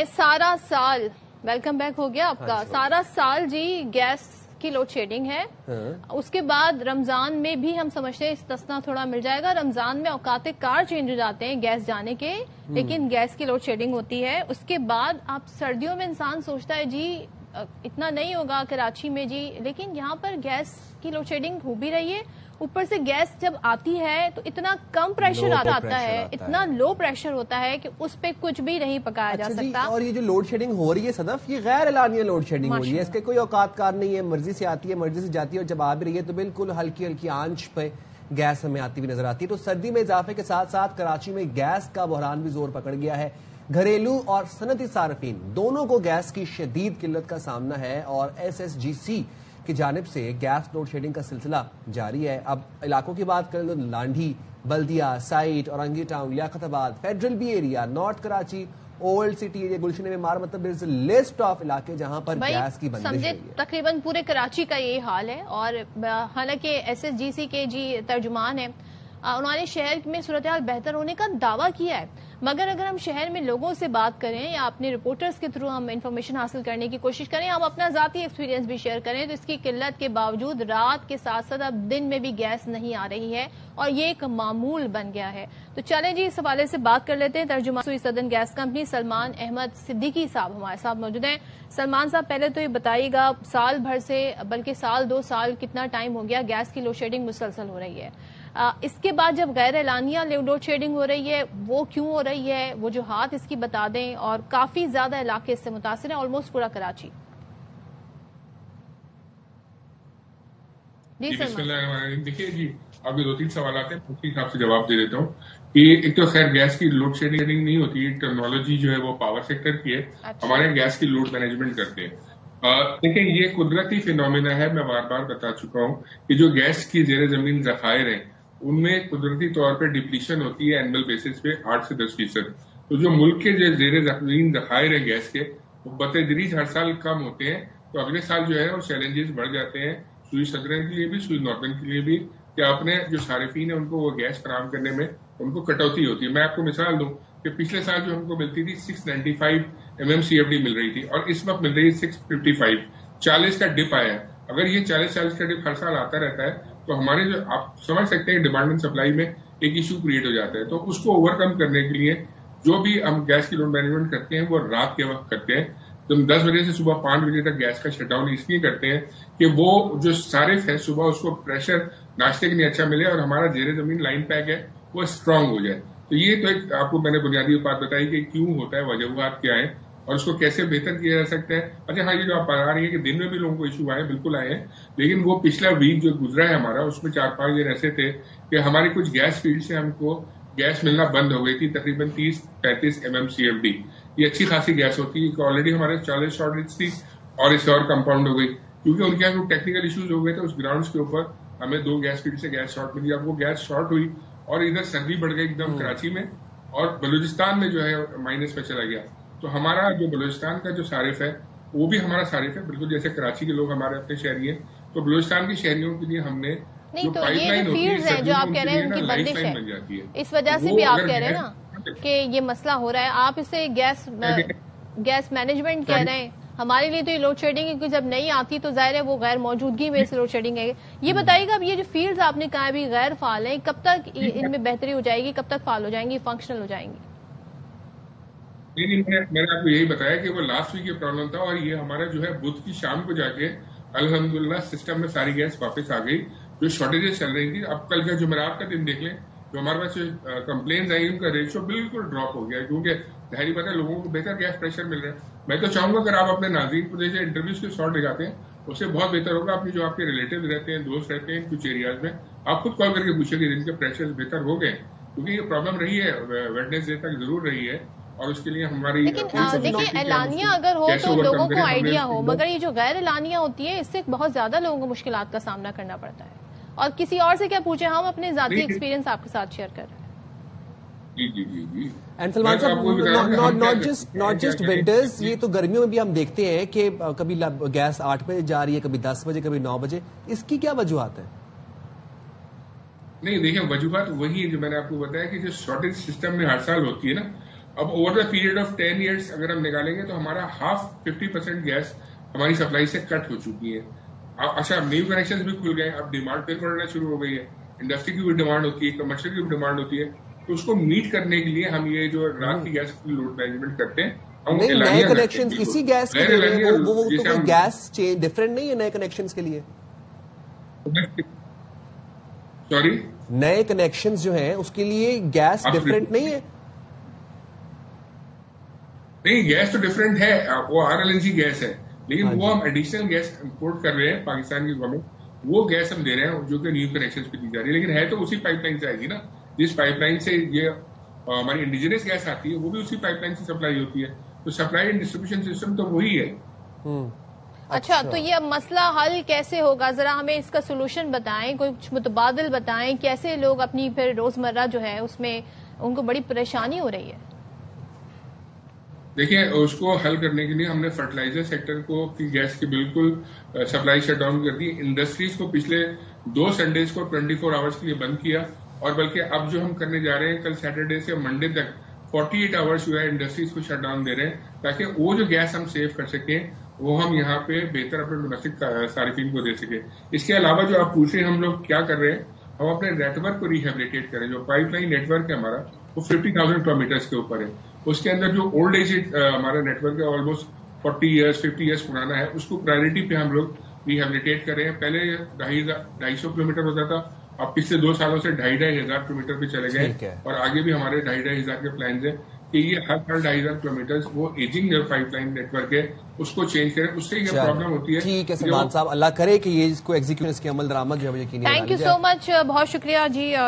बताएं, सारा साल वेलकम बैक हो गया आपका। सारा साल जी गैस की लोड शेडिंग है। उसके बाद रमजान में भी हम समझते हैं इस्तना थोड़ा मिल जाएगा। रमजान में औकाते कार चेंज हो जाते हैं गैस जाने के, लेकिन गैस की लोड शेडिंग होती है। उसके बाद आप सर्दियों में इंसान सोचता है जी इतना नहीं होगा कराची में जी, लेकिन यहाँ पर गैस की लोड शेडिंग हो भी रही है। ऊपर से गैस जब आती है तो इतना कम प्रेशर आता है, इतना लो प्रेशर होता है कि उस पे कुछ भी नहीं पकाया जा सकता। और ये जो लोड शेडिंग हो रही है सदफ, ये गैर एलानिया लोड शेडिंग हो रही है, इसके कोई औकात कार नहीं है, मर्जी से आती है मर्जी से जाती है। और जब आ भी रही है तो बिल्कुल हल्की हल्की आंच पे गैस हमें आती हुई नजर आती है। तो सर्दी में इजाफे के साथ साथ कराची में गैस का बहरान भी जोर पकड़ गया है। घरेलू और सनती सार्फिन दोनों को गैस की शदीद किल्लत का सामना है और SSGC की जानिब से गैस लोड शेडिंग का सिलसिला जारी है। अब इलाकों की बात करें तो Landhi, Baldia, site, Orangi town, Liaquatabad, federal B area, north Karachi, old city area, Gulshan में मार, मतलब लिस्ट ऑफ इलाके जहां पर गैस की बंदिश है। तकरीबन पूरे कराची का यही हाल है। और हालांकि SSGC के जी तर्जुमान है, उन्होंने शहर में सूरत हाल बेहतर होने का दावा किया है, मगर अगर हम शहर में लोगों से बात करें या अपने रिपोर्टर्स के थ्रू हम इंफॉर्मेशन हासिल करने की कोशिश करें, हम अपना जाती एक्सपीरियंस भी शेयर करें, तो इसकी किल्लत के बावजूद रात के साथ साथ अब दिन में भी गैस नहीं आ रही है और ये एक मामूल बन गया है। तो चलें जी, इस हवाले से बात कर लेते हैं। तर्जुमान सदन गैस कंपनी सलमान अहमद सिद्दीकी साहब हमारे साथ मौजूद हैं। सलमान साहब, पहले तो ये बताइएगा, साल भर से बल्कि साल 2 साल कितना टाइम हो गया गैस की लोड शेडिंग मुसलसल हो रही है। इसके बाद जब गैर एलानिया लोड शेडिंग हो रही है, वो क्यों हो रही है, वो जो हाथ इसकी बता दें। और काफी ज्यादा इलाके इससे मुतासिर है, ऑलमोस्ट पूरा कराची। देखिए जी, आपके 2-3 सवाल आते हैं, उसी हिसाब से जवाब दे देता हूँ कि एक तो खैर गैस की लोड शेडिंग नहीं होती, टेक्नोलॉजी जो है वो पावर सेक्टर की है। अच्छा। हमारे गैस की लोड मैनेजमेंट करते हैं। देखिए, ये कुदरती फिनोमिना है, मैं बार बार बता चुका हूँ कि जो गैस की जेर जमीन जखायर है उनमें कुदरती तौर पे डिप्लीशन होती है एनुअल बेसिस पे 8 से 10%। तो जो मुल्क के जो जेर जमीन जखायर है गैस के, वो बतदरीज हर साल कम होते हैं। तो अगले साल जो है वो चैलेंजेस बढ़ जाते हैं, सुई सदरन के लिए भी, सुई नॉर्दर्न के लिए भी, कि अपने जो सारिफीन है उनको वो गैस फराहम करने में उनको कटौती होती है। मैं आपको मिसाल दूं कि पिछले साल जो हमको मिलती थी 695 MMCFD मिल रही थी और इस वक्त मिल रही है 655। 40 का डिप आया है। अगर ये 40 का डिप हर साल आता रहता है तो हमारे जो, आप समझ सकते हैं, डिमांड एंड सप्लाई में एक इशू क्रिएट हो जाता है। तो उसको ओवरकम करने के लिए जो भी हम गैस की लोड मैनेजमेंट करते हैं वो रात के वक्त करते हैं। तो हम 10 बजे से सुबह 5 बजे तक गैस का शटडाउन इसलिए करते हैं कि वो जो सारिफ है सुबह उसको प्रेशर नाश्ते के लिए अच्छा मिले और हमारा जेरे जमीन लाइन पैक है वो स्ट्रांग हो जाए। तो ये तो एक आपको मैंने बुनियादी बात बताई कि क्यों होता है, वजूहात क्या है और उसको कैसे बेहतर किया जा सकता है। अच्छा हाँ, ये जो आप बता रही है कि दिन में भी लोगों को इशू आए, बिल्कुल आए हैं, लेकिन वो पिछला वीक जो गुजरा है हमारा, उसमें 4-5 दिन ऐसे थे कि हमारी कुछ गैस फील्ड से हमको गैस मिलना बंद हो गई थी, तकरीबन 30-35 MMCFD। ये अच्छी खासी गैस होती है। ऑलरेडी हमारे 40 शॉर्टेज थी और इससे और कंपाउंड हो गई क्योंकि उनके यहाँ टेक्निकल इश्यूज हो गए थे। उस ग्राउंड के ऊपर हमें 2 गैस फील्ड से गैस शॉर्ट मिली। अब वो गैस शॉर्ट हुई और इधर सर्दी बढ़ गई एकदम कराची में, और बलूचिस्तान में जो है माइनस में चला गया। तो हमारा जो बलूचिस्तान का जो सारिफ है वो भी हमारा सारिफ है, बिल्कुल जैसे कराची के लोग हमारे अपने शहरी हैं, तो बलूचिस्तान के शहरियों के लिए हमने नहीं, तो ये जो फील्ड्स हैं जो आप कह रहे हैं उनकी बंदिश है, इस वजह से भी आप कह रहे हैं ना कि ये मसला हो रहा है। आप इसे गैस मैनेजमेंट कह रहे हैं, हमारे लिए तो ये लोड शेडिंग है, क्योंकि जब नहीं आती तो जाहिर है वो गैर मौजूदगी में से लोड शेडिंग है। ये बताइएगा, अब ये जो फील्ड्स आपने कहा अभी गैर फाल है, कब तक इनमें बेहतरी हो जाएगी, कब तक फाल हो जाएंगी, फंक्शनल हो जाएंगी? नहीं, मैंने आपको यही बताया कि वो लास्ट वीक ये प्रॉब्लम था और ये हमारा जो है बुध की शाम को जाके अल्हम्दुलिल्लाह सिस्टम में सारी गैस वापस आ गई। जो शॉर्टेजेस चल रही थी, अब कल का जुमेरात का दिन देख लें, जो हमारे पास कंप्लेन्स आई उनका रेशियो बिल्कुल ड्रॉप हो गया, क्योंकि जाहिर बात है लोगों को बेहतर गैस प्रेशर मिल रहा है। मैं तो चाहूंगा अगर आप अपने नाज़रीन को जैसे इंटरव्यूज के शॉर्ट ले जाते हैं उससे बहुत बेहतर होगा। अपने जो आपके रिलेटिव रहते हैं, दोस्त रहते हैं कुछ एरियाज में, आप खुद कॉल करके पूछिए कि जिनके प्रेशर बेहतर हो गए, क्योंकि ये प्रॉब्लम रही है, वेडनेसडे तक जरूर रही है और उसके लिए हमारी, लेकिन देखिए एलानिया अगर हो तो लोगों को आइडिया हो, मगर ये जो गैर एलानिया होती है इससे बहुत ज्यादा लोगों को मुश्किलात का सामना करना पड़ता है। और किसी और से क्या पूछे, हम अपने जाती एक्सपीरियंस आपके साथ शेयर कर रहे हैं। जी। एंड सलमान साहब, नॉट जस्ट विंटर्स, ये तो गर्मियों में भी हम देखते हैं कि कभी गैस 8 बजे जा रही है, कभी 10 बजे, कभी 9 बजे। इसकी क्या वजूहत है? नहीं देखिए, वजूहत वही है जो मैंने आपको बताया कि जो शॉर्टेज सिस्टम में हर साल होती है ना, अब over the period of 10 years अगर हम निकालेंगे तो हमारा 50% गैस हमारी सप्लाई से कट हो चुकी है। अच्छा, अब न्यू कनेक्शन भी खुल गए, अब डिमांड फिर बढ़ना शुरू हो गई है, इंडस्ट्री की भी डिमांड होती है, कमर्शियल की भी डिमांड होती है, तो उसको मीट करने के लिए हम ये जो रात की गैस की लोड मैनेजमेंट करते हैं, हम नए कनेक्शन इसी गैस के लिए वो तो कोई गैस चेंज डिफरेंट नहीं है नए कनेक्शन के लिए। सॉरी, नए कनेक्शन जो है उसके लिए गैस डिफरेंट नहीं है? नहीं, गैस तो डिफरेंट है, वो RLNG गैस है, लेकिन वो हम एडिशनल गैस इंपोर्ट कर रहे हैं पाकिस्तान की गवर्नमेंट, वो गैस हम दे रहे हैं जो कि न्यू कनेक्शन पे दी जा रही है, लेकिन है तो उसी पाइपलाइन से आएगी ना, जिस पाइपलाइन से ये हमारी इंडिजिनस गैस आती है वो भी उसी पाइपलाइन से सप्लाई होती है, तो सप्लाई एंड डिस्ट्रीब्यूशन सिस्टम तो वही है। अच्छा, तो ये अब मसला हल कैसे होगा, जरा हमें इसका सोल्यूशन बताएं, कुछ मुतबादिल बताएं, कैसे लोग अपनी फिर रोजमर्रा जो है उसमें उनको बड़ी परेशानी हो रही है। देखिए, उसको हल करने के लिए हमने फर्टिलाइजर सेक्टर को की गैस की बिल्कुल सप्लाई शट डाउन कर दी, इंडस्ट्रीज को पिछले 2 संडेज को 24 आवर्स के लिए बंद किया, और बल्कि अब जो हम करने जा रहे हैं कल सैटरडे से मंडे तक 48 आवर्स जो है इंडस्ट्रीज को शट डाउन दे रहे हैं, ताकि वो जो गैस हम सेव कर सकें वो हम यहाँ पे बेहतर अपने डोमेस्टिक सार्फिन को दे सके। इसके अलावा जो आप पूछ रहे हैं हम लोग क्या कर रहे हैं, हम अपने नेटवर्क को रिहेबिलिटेट करें। जो पाइपलाइन नेटवर्क है हमारा वो 50,000 किलोमीटर के ऊपर है, उसके अंदर जो ओल्ड एज हमारा नेटवर्क है ऑलमोस्ट 40 ईयर्स 50 ईयर्स पुराना है, उसको प्रायोरिटी पे हम लोग रिहेबिलिटेट कर रहे हैं। पहले 250 किलोमीटर होता था, अब पिछले 2 सालों से 2,500 किलोमीटर पे चले गए, और आगे भी हमारे 2,500 के प्लान है कि ये हर 2,500 किलोमीटर वो एजिंग पाइपलाइन नेटवर्क है उसको चेंज करें, उससे ये प्रॉब्लम होती है। ठीक है सलमान साहब, अल्लाह करे कि ये इसको एग्जीक्यूट इसकी अमल दरामद जो है यकीनी। थैंक यू सो मच, बहुत शुक्रिया जी।